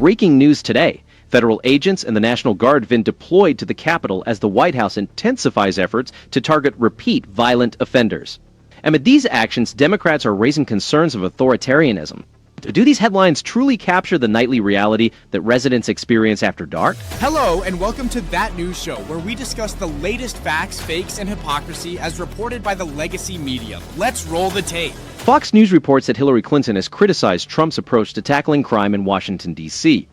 breaking news today. Federal agents and the National Guard have been deployed to the Capitol as the White House intensifies efforts to target repeat violent offenders. Amid these actions, Democrats are raising concerns of authoritarianism. Do these headlines truly capture the nightly reality that residents experience after dark? Hello, and welcome to That News Show, where we discuss the latest facts, fakes, and hypocrisy as reported by the legacy media. Let's roll the tape. Fox News reports that Hillary Clinton has criticized Trump's approach to tackling crime in Washington, D.C.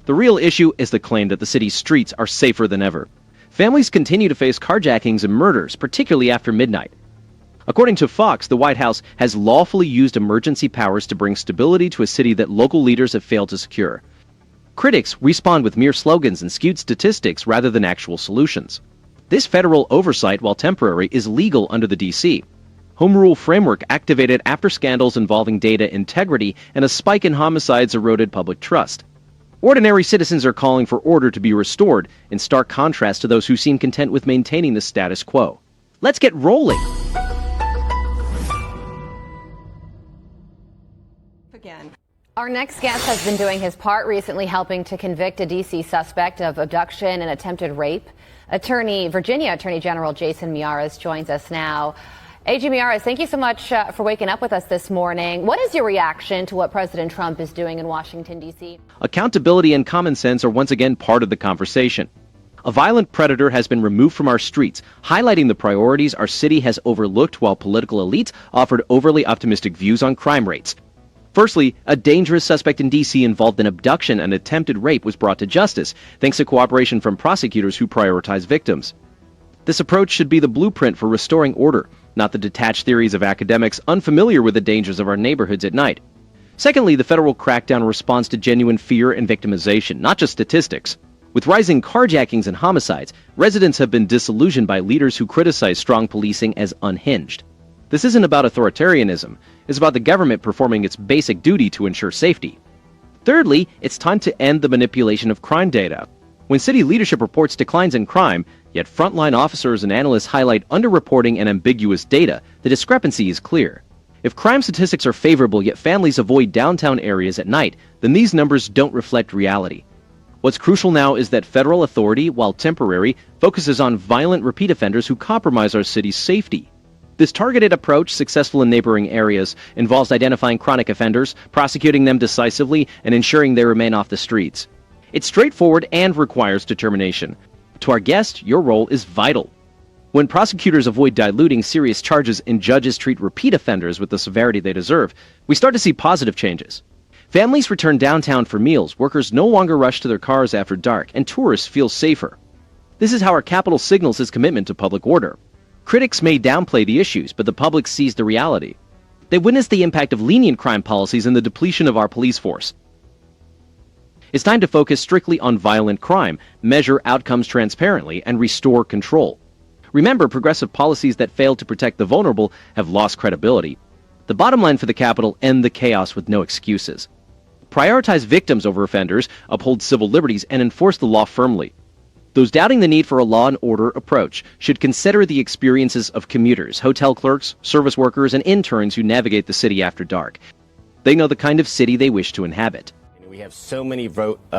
The real issue is the claim that the city's streets are safer than ever. Families continue to face carjackings and murders, particularly after midnight. According to Fox, the White House has lawfully used emergency powers to bring stability to a city that local leaders have failed to secure. Critics respond with mere slogans and skewed statistics rather than actual solutions. This federal oversight, while temporary, is legal under the D.C. Home Rule framework activated after scandals involving data integrity and a spike in homicides eroded public trust. Ordinary citizens are calling for order to be restored, in stark contrast to those who seem content with maintaining the status quo. Let's get rolling! Our next guest has been doing his part recently helping to convict a D.C. suspect of abduction and attempted rape. Virginia Attorney General Jason Miaras joins us now. AG Miaras, thank you so much for waking up with us this morning. What is your reaction to what President Trump is doing in Washington, D.C.? Accountability and common sense are once again part of the conversation. A violent predator has been removed from our streets, highlighting the priorities our city has overlooked while political elites offered overly optimistic views on crime rates. Firstly, a dangerous suspect in D.C. involved in abduction and attempted rape was brought to justice, thanks to cooperation from prosecutors who prioritize victims. This approach should be the blueprint for restoring order, not the detached theories of academics unfamiliar with the dangers of our neighborhoods at night. Secondly, the federal crackdown responds to genuine fear and victimization, not just statistics. With rising carjackings and homicides, residents have been disillusioned by leaders who criticize strong policing as unhinged. This isn't about authoritarianism. It's about the government performing its basic duty to ensure safety. Thirdly, it's time to end the manipulation of crime data. When city leadership reports declines in crime, yet frontline officers and analysts highlight underreporting and ambiguous data, the discrepancy is clear. If crime statistics are favorable yet families avoid downtown areas at night, then these numbers don't reflect reality. What's crucial now is that federal authority, while temporary, focuses on violent repeat offenders who compromise our city's safety. This targeted approach, successful in neighboring areas, involves identifying chronic offenders, prosecuting them decisively, and ensuring they remain off the streets. It's straightforward and requires determination. To our guest, your role is vital. When prosecutors avoid diluting serious charges and judges treat repeat offenders with the severity they deserve, we start to see positive changes. Families return downtown for meals, workers no longer rush to their cars after dark, and tourists feel safer. This is how our capital signals its commitment to public order. Critics may downplay the issues, but the public sees the reality. They witness the impact of lenient crime policies and the depletion of our police force. It's time to focus strictly on violent crime, measure outcomes transparently, and restore control. Remember, progressive policies that fail to protect the vulnerable have lost credibility. The bottom line for the Capitol: end the chaos with no excuses. Prioritize victims over offenders, uphold civil liberties, and enforce the law firmly. Those doubting the need for a law and order approach should consider the experiences of commuters, hotel clerks, service workers, and interns who navigate the city after dark. They know the kind of city they wish to inhabit. We have so many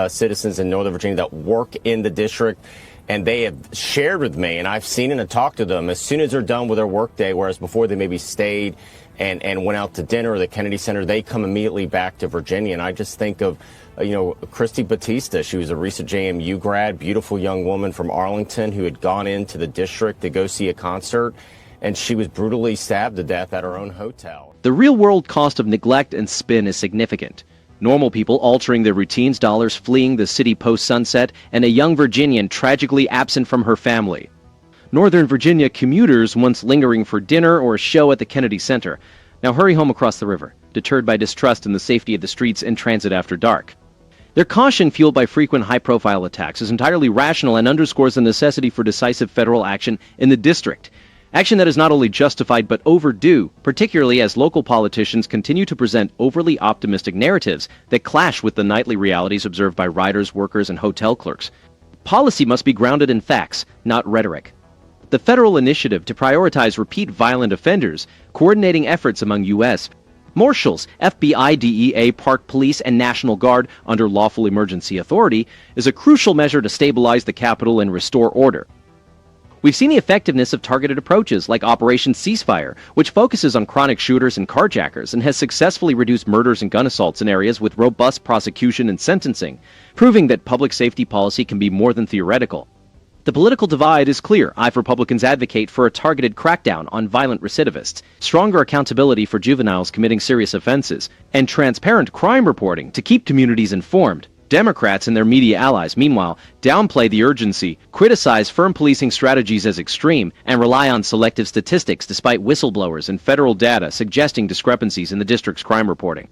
citizens in Northern Virginia that work in the district, and they have shared with me, and I've seen and talked to them, as soon as they're done with their workday, whereas before they maybe stayed and went out to dinner or the Kennedy Center, they come immediately back to Virginia. And I just think of Christy Batista. She was a recent JMU grad, beautiful young woman from Arlington who had gone into the district to go see a concert, and she was brutally stabbed to death at her own hotel. The real-world cost of neglect and spin is significant. Normal people altering their routines, dollars fleeing the city post-sunset, and a young Virginian tragically absent from her family. Northern Virginia commuters once lingering for dinner or a show at the Kennedy Center now hurry home across the river, deterred by distrust in the safety of the streets and transit after dark. Their caution, fueled by frequent high-profile attacks, is entirely rational and underscores the necessity for decisive federal action in the district. Action that is not only justified but overdue, particularly as local politicians continue to present overly optimistic narratives that clash with the nightly realities observed by riders, workers, and hotel clerks. Policy must be grounded in facts, not rhetoric. The federal initiative to prioritize repeat violent offenders, coordinating efforts among U.S., Marshals, FBI, DEA, Park Police, and National Guard under lawful emergency authority is a crucial measure to stabilize the Capitol and restore order. We've seen the effectiveness of targeted approaches like Operation Ceasefire, which focuses on chronic shooters and carjackers and has successfully reduced murders and gun assaults in areas with robust prosecution and sentencing, proving that public safety policy can be more than theoretical. The political divide is clear. Republicans advocate for a targeted crackdown on violent recidivists, stronger accountability for juveniles committing serious offenses, and transparent crime reporting to keep communities informed. Democrats and their media allies, meanwhile, downplay the urgency, criticize firm policing strategies as extreme, and rely on selective statistics despite whistleblowers and federal data suggesting discrepancies in the district's crime reporting.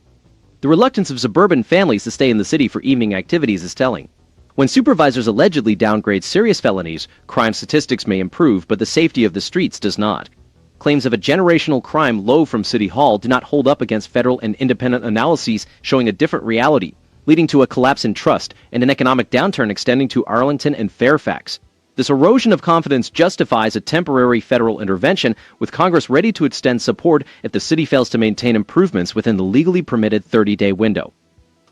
The reluctance of suburban families to stay in the city for evening activities is telling. When supervisors allegedly downgrade serious felonies, crime statistics may improve, but the safety of the streets does not. Claims of a generational crime low from City Hall do not hold up against federal and independent analyses showing a different reality, leading to a collapse in trust and an economic downturn extending to Arlington and Fairfax. This erosion of confidence justifies a temporary federal intervention, with Congress ready to extend support if the city fails to maintain improvements within the legally permitted 30-day window.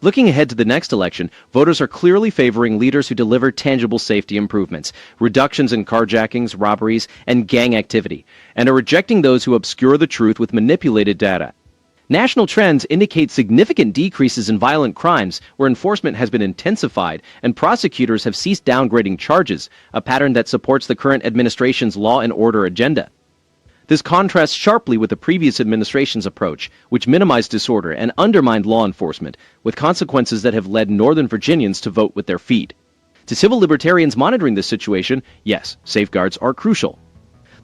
Looking ahead to the next election, voters are clearly favoring leaders who deliver tangible safety improvements, reductions in carjackings, robberies, and gang activity, and are rejecting those who obscure the truth with manipulated data. National trends indicate significant decreases in violent crimes where enforcement has been intensified and prosecutors have ceased downgrading charges, a pattern that supports the current administration's law and order agenda. This contrasts sharply with the previous administration's approach, which minimized disorder and undermined law enforcement, with consequences that have led Northern Virginians to vote with their feet. To civil libertarians monitoring this situation, yes, safeguards are crucial.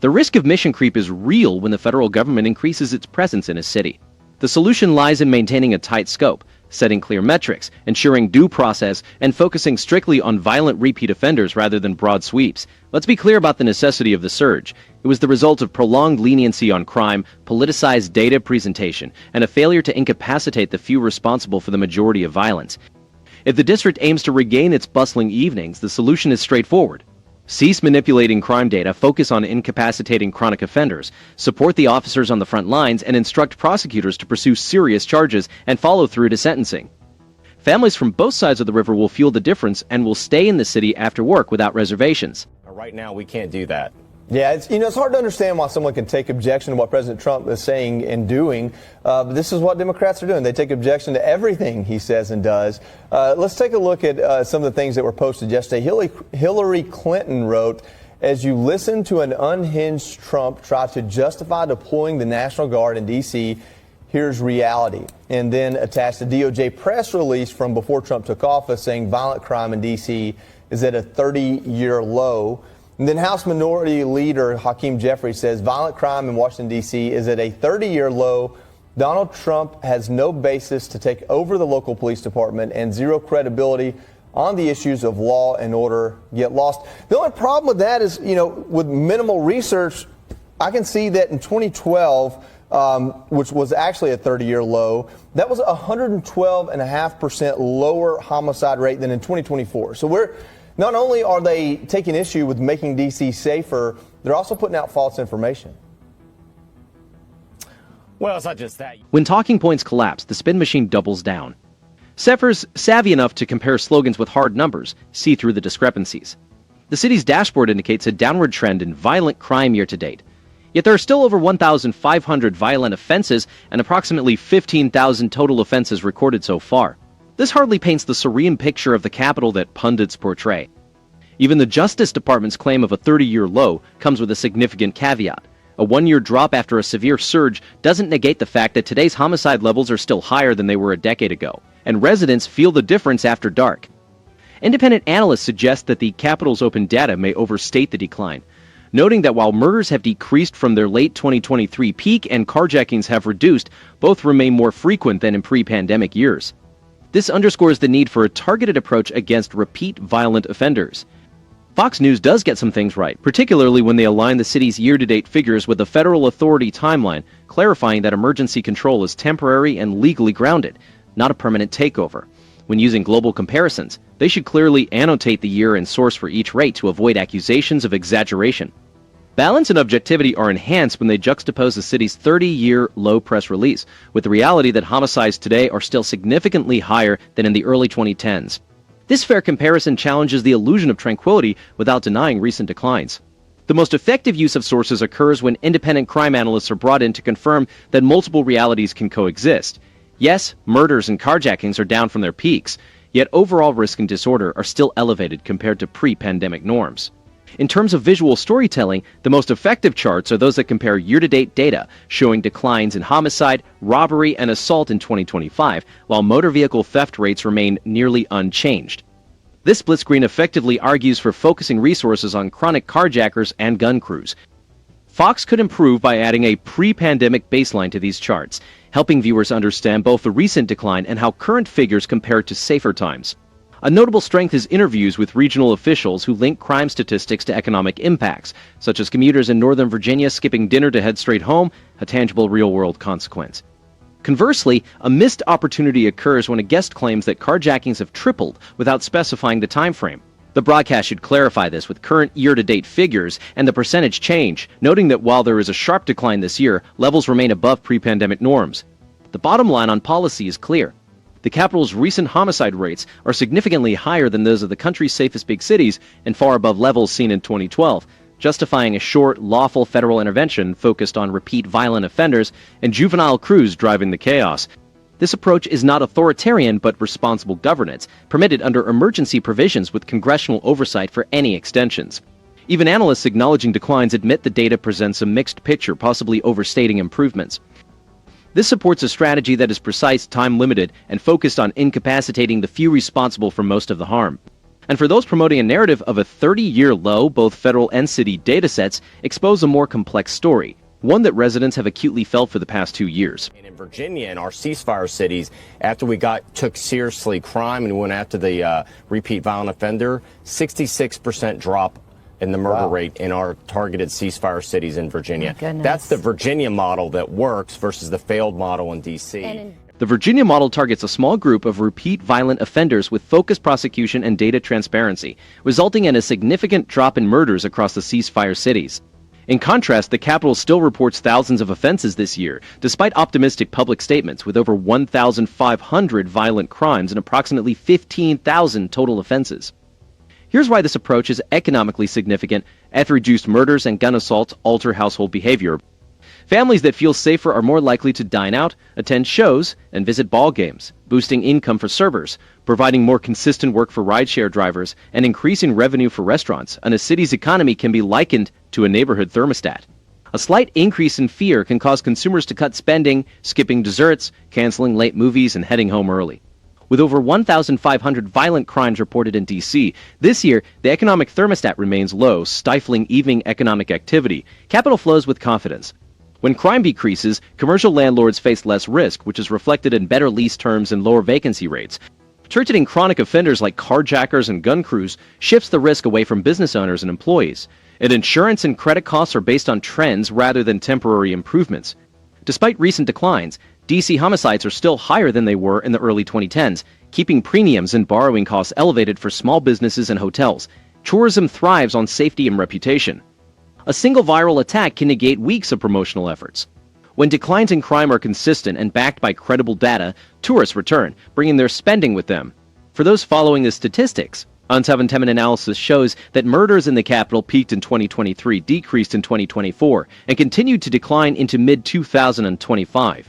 The risk of mission creep is real when the federal government increases its presence in a city. The solution lies in maintaining a tight scope, setting clear metrics, ensuring due process, and focusing strictly on violent repeat offenders rather than broad sweeps. Let's be clear about the necessity of the surge. It was the result of prolonged leniency on crime, politicized data presentation, and a failure to incapacitate the few responsible for the majority of violence. If the district aims to regain its bustling evenings, the solution is straightforward. Cease manipulating crime data, focus on incapacitating chronic offenders, support the officers on the front lines, and instruct prosecutors to pursue serious charges and follow through to sentencing. Families from both sides of the river will feel the difference and will stay in the city after work without reservations. Right now, we can't do that. Yeah, it's hard to understand why someone can take objection to what President Trump is saying and doing. But this is what Democrats are doing. They take objection to everything he says and does. Let's take a look at some of the things that were posted yesterday. Hillary Clinton wrote, as you listen to an unhinged Trump try to justify deploying the National Guard in D.C., here's reality. And then attached a DOJ press release from before Trump took office saying violent crime in D.C. is at a 30-year low. And then House Minority Leader Hakeem Jeffries says violent crime in Washington, D.C. is at a 30-year low. Donald Trump has no basis to take over the local police department and zero credibility on the issues of law and order get lost. The only problem with that is, with minimal research, I can see that in 2012, which was actually a 30-year low, that was a 112.5% lower homicide rate than in 2024. So not only are they taking issue with making D.C. safer, they're also putting out false information. Well, it's not just that. When talking points collapse, the spin machine doubles down. Staffers savvy enough to compare slogans with hard numbers see through the discrepancies. The city's dashboard indicates a downward trend in violent crime year to date. Yet there are still over 1,500 violent offenses and approximately 15,000 total offenses recorded so far. This hardly paints the serene picture of the capital that pundits portray. Even the Justice Department's claim of a 30-year low comes with a significant caveat. A one-year drop after a severe surge doesn't negate the fact that today's homicide levels are still higher than they were a decade ago, and residents feel the difference after dark. Independent analysts suggest that the capital's open data may overstate the decline, noting that while murders have decreased from their late 2023 peak and carjackings have reduced, both remain more frequent than in pre-pandemic years. This underscores the need for a targeted approach against repeat violent offenders. Fox News does get some things right, particularly when they align the city's year-to-date figures with the federal authority timeline, clarifying that emergency control is temporary and legally grounded, not a permanent takeover. When using global comparisons, they should clearly annotate the year and source for each rate to avoid accusations of exaggeration. Balance and objectivity are enhanced when they juxtapose the city's 30-year low press release with the reality that homicides today are still significantly higher than in the early 2010s. This fair comparison challenges the illusion of tranquility without denying recent declines. The most effective use of sources occurs when independent crime analysts are brought in to confirm that multiple realities can coexist. Yes, murders and carjackings are down from their peaks, yet overall risk and disorder are still elevated compared to pre-pandemic norms. In terms of visual storytelling, the most effective charts are those that compare year-to-date data, showing declines in homicide, robbery, and assault in 2025, while motor vehicle theft rates remain nearly unchanged. This split screen effectively argues for focusing resources on chronic carjackers and gun crews. Fox could improve by adding a pre-pandemic baseline to these charts, helping viewers understand both the recent decline and how current figures compare to safer times. A notable strength is interviews with regional officials who link crime statistics to economic impacts, such as commuters in Northern Virginia skipping dinner to head straight home, a tangible real-world consequence. Conversely, a missed opportunity occurs when a guest claims that carjackings have tripled without specifying the time frame. The broadcast should clarify this with current year-to-date figures and the percentage change, noting that while there is a sharp decline this year, levels remain above pre-pandemic norms. The bottom line on policy is clear. The capital's recent homicide rates are significantly higher than those of the country's safest big cities and far above levels seen in 2012, justifying a short, lawful federal intervention focused on repeat violent offenders and juvenile crews driving the chaos. This approach is not authoritarian but responsible governance, permitted under emergency provisions with congressional oversight for any extensions. Even analysts acknowledging declines admit the data presents a mixed picture, possibly overstating improvements. This supports a strategy that is precise, time-limited, and focused on incapacitating the few responsible for most of the harm. And for those promoting a narrative of a 30-year low, both federal and city datasets expose a more complex story, one that residents have acutely felt for the past 2 years. And in Virginia, in our ceasefire cities, after we took seriously crime and went after the repeat violent offender, 66% drop in the murder rate in our targeted ceasefire cities in Virginia. That's the Virginia model that works versus the failed model in D.C. The Virginia model targets a small group of repeat violent offenders with focused prosecution and data transparency, resulting in a significant drop in murders across the ceasefire cities. In contrast, the capital still reports thousands of offenses this year, despite optimistic public statements, with over 1,500 violent crimes and approximately 15,000 total offenses. Here's why this approach is economically significant, as reduced murders and gun assaults alter household behavior. Families that feel safer are more likely to dine out, attend shows, and visit ball games, boosting income for servers, providing more consistent work for rideshare drivers, and increasing revenue for restaurants, and a city's economy can be likened to a neighborhood thermostat. A slight increase in fear can cause consumers to cut spending, skipping desserts, canceling late movies, and heading home early. With over 1,500 violent crimes reported in D.C., this year, the economic thermostat remains low, stifling evening economic activity. Capital flows with confidence. When crime decreases, commercial landlords face less risk, which is reflected in better lease terms and lower vacancy rates. Targeting chronic offenders like carjackers and gun crews shifts the risk away from business owners and employees. And insurance and credit costs are based on trends rather than temporary improvements. Despite recent declines, D.C. homicides are still higher than they were in the early 2010s, keeping premiums and borrowing costs elevated for small businesses and hotels. Tourism thrives on safety and reputation. A single viral attack can negate weeks of promotional efforts. When declines in crime are consistent and backed by credible data, tourists return, bringing their spending with them. For those following the statistics, On710 analysis shows that murders in the capital peaked in 2023, decreased in 2024, and continued to decline into mid-2025.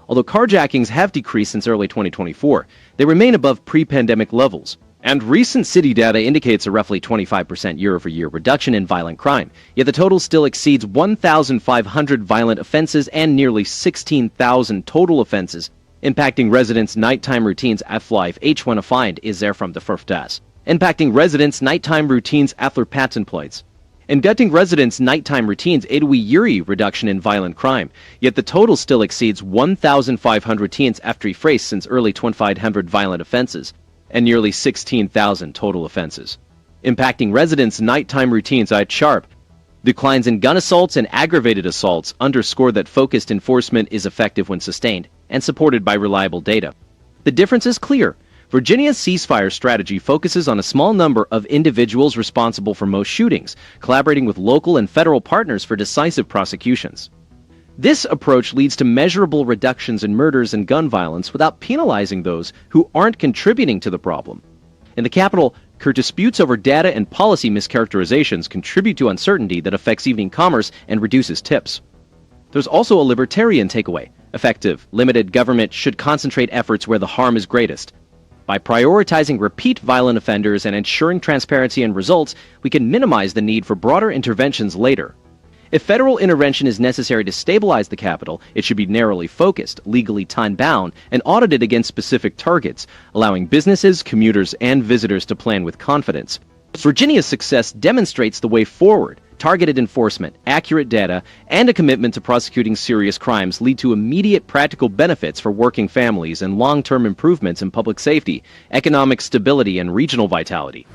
Although carjackings have decreased since early 2024, they remain above pre-pandemic levels. And recent city data indicates a roughly 25% year-over-year reduction in violent crime, yet the total still exceeds 1,500 violent offenses and nearly 16,000 total offenses, impacting residents' nighttime routines. Aflife H1 find is there from the Furftas. Impacting residents' nighttime routines after patent plates. And gutting residents' nighttime routines aid a yearly reduction in violent crime, yet the total still exceeds 1,500 teens after phrase since early 2,500 violent offenses, and nearly 16,000 total offenses. Impacting residents' nighttime routines at sharp. Declines in gun assaults and aggravated assaults underscore that focused enforcement is effective when sustained and supported by reliable data. The difference is clear. Virginia's ceasefire strategy focuses on a small number of individuals responsible for most shootings, collaborating with local and federal partners for decisive prosecutions. This approach leads to measurable reductions in murders and gun violence without penalizing those who aren't contributing to the problem. In the capital, disputes over data and policy mischaracterizations contribute to uncertainty that affects evening commerce and reduces tips. There's also a libertarian takeaway. Effective, limited government should concentrate efforts where the harm is greatest. By prioritizing repeat violent offenders and ensuring transparency and results, we can minimize the need for broader interventions later. If federal intervention is necessary to stabilize the capital, it should be narrowly focused, legally time-bound, and audited against specific targets, allowing businesses, commuters, and visitors to plan with confidence. Virginia's success demonstrates the way forward. Targeted enforcement, accurate data, and a commitment to prosecuting serious crimes lead to immediate practical benefits for working families and long-term improvements in public safety, economic stability, and regional vitality.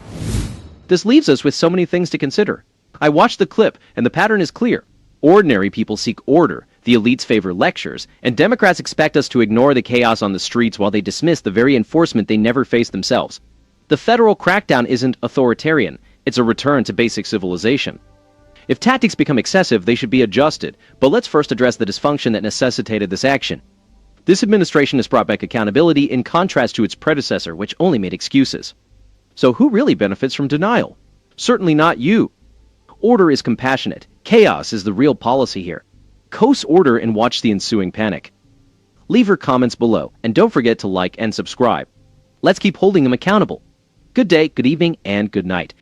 This leaves us with so many things to consider. I watched the clip, and the pattern is clear. Ordinary people seek order, the elites favor lectures, and Democrats expect us to ignore the chaos on the streets while they dismiss the very enforcement they never face themselves. The federal crackdown isn't authoritarian, it's a return to basic civilization. If tactics become excessive, they should be adjusted, but let's first address the dysfunction that necessitated this action. This administration has brought back accountability in contrast to its predecessor, which only made excuses. So who really benefits from denial? Certainly not you. Order is compassionate. Chaos is the real policy here. Coast order and watch the ensuing panic. Leave your comments below, and don't forget to like and subscribe. Let's keep holding them accountable. Good day, good evening, and good night.